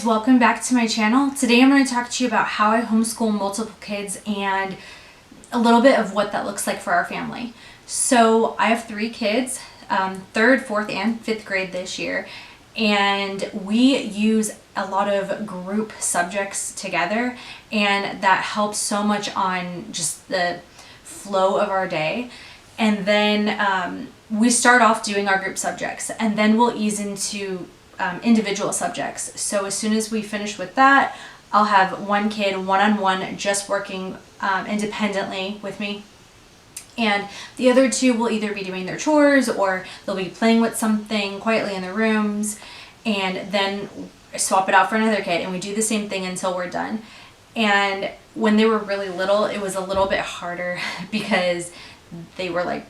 guys, welcome back to my channel. Today I'm going to talk to you about how I homeschool multiple kids and a little bit of what that looks like for our family. So I have 3 kids, 3rd, 4th, and 5th grade this year, and we use a lot of group subjects together, and that helps so much on just the flow of our day. And then we start off doing our group subjects, and then we'll ease into individual subjects. So as soon as we finish with that, I'll have one kid one-on-one just working independently with me, and the other 2 will either be doing their chores or they'll be playing with something quietly in their rooms, and then swap it out for another kid, and we do the same thing until we're done. And when they were really little, it was a little bit harder because they were like,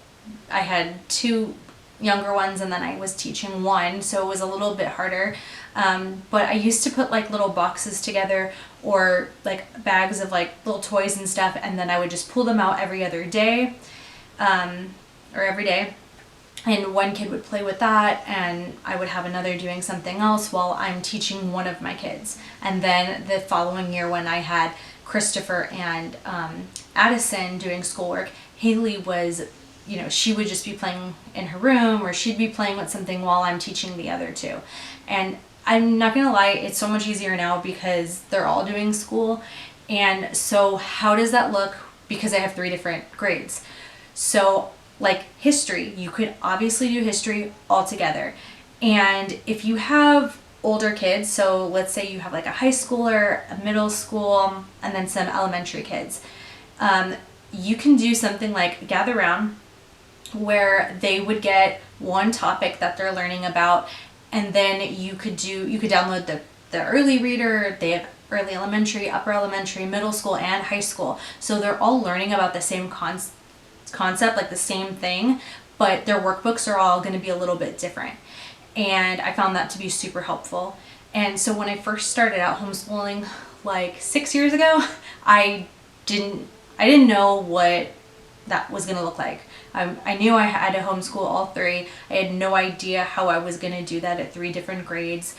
I had 2 younger ones and then I was teaching 1, so it was a little bit harder. But I used to put like little boxes together or like bags of like little toys and stuff, and then I would just pull them out every other day or every day, and one kid would play with that and I would have another doing something else while I'm teaching one of my kids. And then the following year, when I had Christopher and Addison doing schoolwork, Haley was, she would just be playing in her room, or she'd be playing with something while I'm teaching the other 2. And I'm not gonna lie, it's so much easier now because they're all doing school. And so how does that look? Because I have 3 different grades. So like history, you could obviously do history all together. And if you have older kids, so let's say you have like a high schooler, a middle school, and then some elementary kids, you can do something like gather round, where they would get one topic that they're learning about, and then you could download the early reader. They have early elementary, upper elementary, middle school, and high school, so they're all learning about the same concept, like the same thing, but their workbooks are all going to be a little bit different. And I found that to be super helpful. And so when I first started out homeschooling like 6 years ago, I didn't know what that was going to look like. I knew I had to homeschool all 3. I had no idea how I was going to do that at 3 different grades.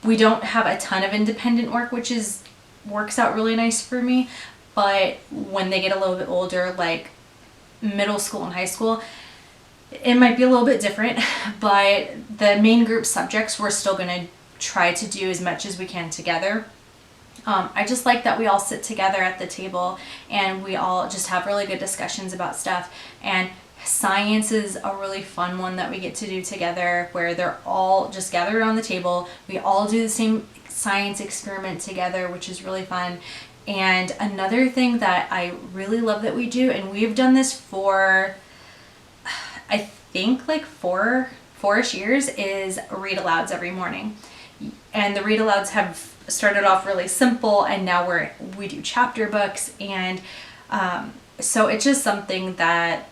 We don't have a ton of independent work, which works out really nice for me. But when they get a little bit older, like middle school and high school, it might be a little bit different. But the main group subjects, we're still going to try to do as much as we can together. I just like that we all sit together at the table and we all just have really good discussions about stuff. And science is a really fun one that we get to do together, where they're all just gathered around the table. We all do the same science experiment together, which is really fun. And another thing that I really love that we do, and we've done this for I think like 4-ish years, is read alouds every morning. And the read alouds have started off really simple, and now we do chapter books. And so it's just something that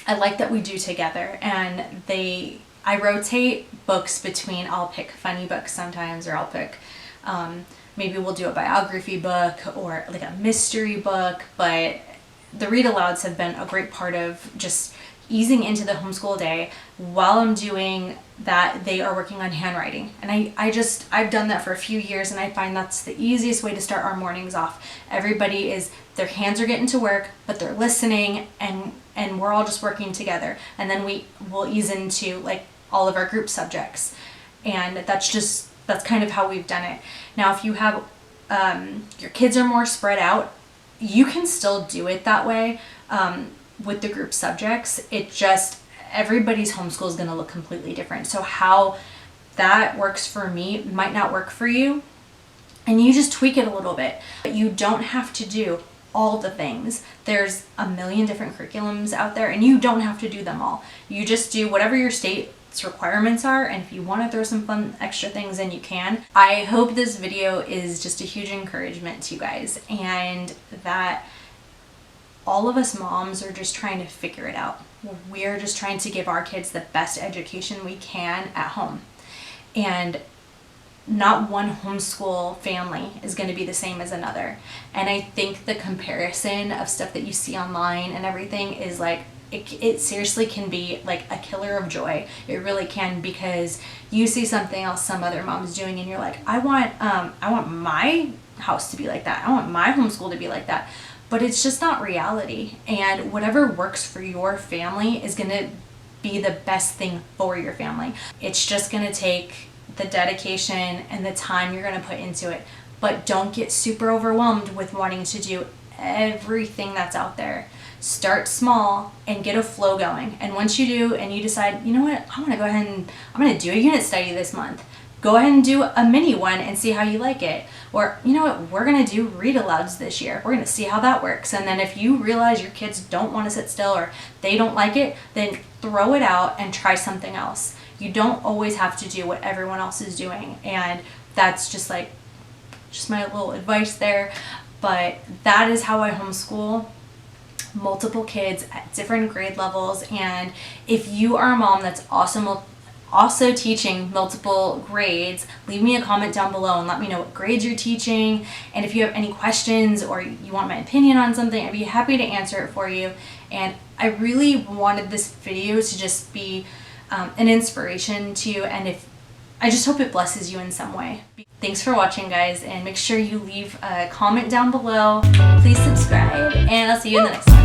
I like that we do together. And I rotate books between, I'll pick funny books sometimes, or I'll pick maybe we'll do a biography book or like a mystery book. But the read alouds have been a great part of just easing into the homeschool day. While I'm doing that, they are working on handwriting, and I've done that for a few years, and I find that's the easiest way to start our mornings off. Their hands are getting to work, but they're listening, and we're all just working together. And then we'll ease into like all of our group subjects, and that's kind of how we've done it. Now, if you have your kids are more spread out, you can still do it that way. With the group subjects, everybody's homeschool is going to look completely different. So how that works for me might not work for you, and you just tweak it a little bit. But you don't have to do all the things. There's a million different curriculums out there, and you don't have to do them all. You just do whatever your state's requirements are, and if you want to throw some fun extra things in, you can. I hope this video is just a huge encouragement to you guys, and that all of us moms are just trying to figure it out. We're just trying to give our kids the best education we can at home. And not one homeschool family is going to be the same as another. And I think the comparison of stuff that you see online and everything is like it seriously can be like a killer of joy. It really can, because you see something else some other mom's doing and you're like, I want my house to be like that. I want my homeschool to be like that. But it's just not reality. And whatever works for your family is going to be the best thing for your family. It's just going to take the dedication and the time you're going to put into it. But don't get super overwhelmed with wanting to do everything that's out there. Start small and get a flow going. And once you do, and you decide, you know what, I want to go ahead and I'm going to do a unit study this month. Go ahead and do a mini one and see how you like it. Or, you know what, we're going to do read alouds this year. We're going to see how that works. And then if you realize your kids don't want to sit still or they don't like it, then throw it out and try something else. You don't always have to do what everyone else is doing. And that's just my little advice there. But that is how I homeschool multiple kids at different grade levels. And if you are a mom that's also teaching multiple grades, leave me a comment down below and let me know what grades you're teaching. And if you have any questions or you want my opinion on something, I'd be happy to answer it for you. And I really wanted this video to just be an inspiration to you, and I just hope it blesses you in some way. Thanks for watching, guys, and make sure you leave a comment down below. Please subscribe, and I'll see you in the next one.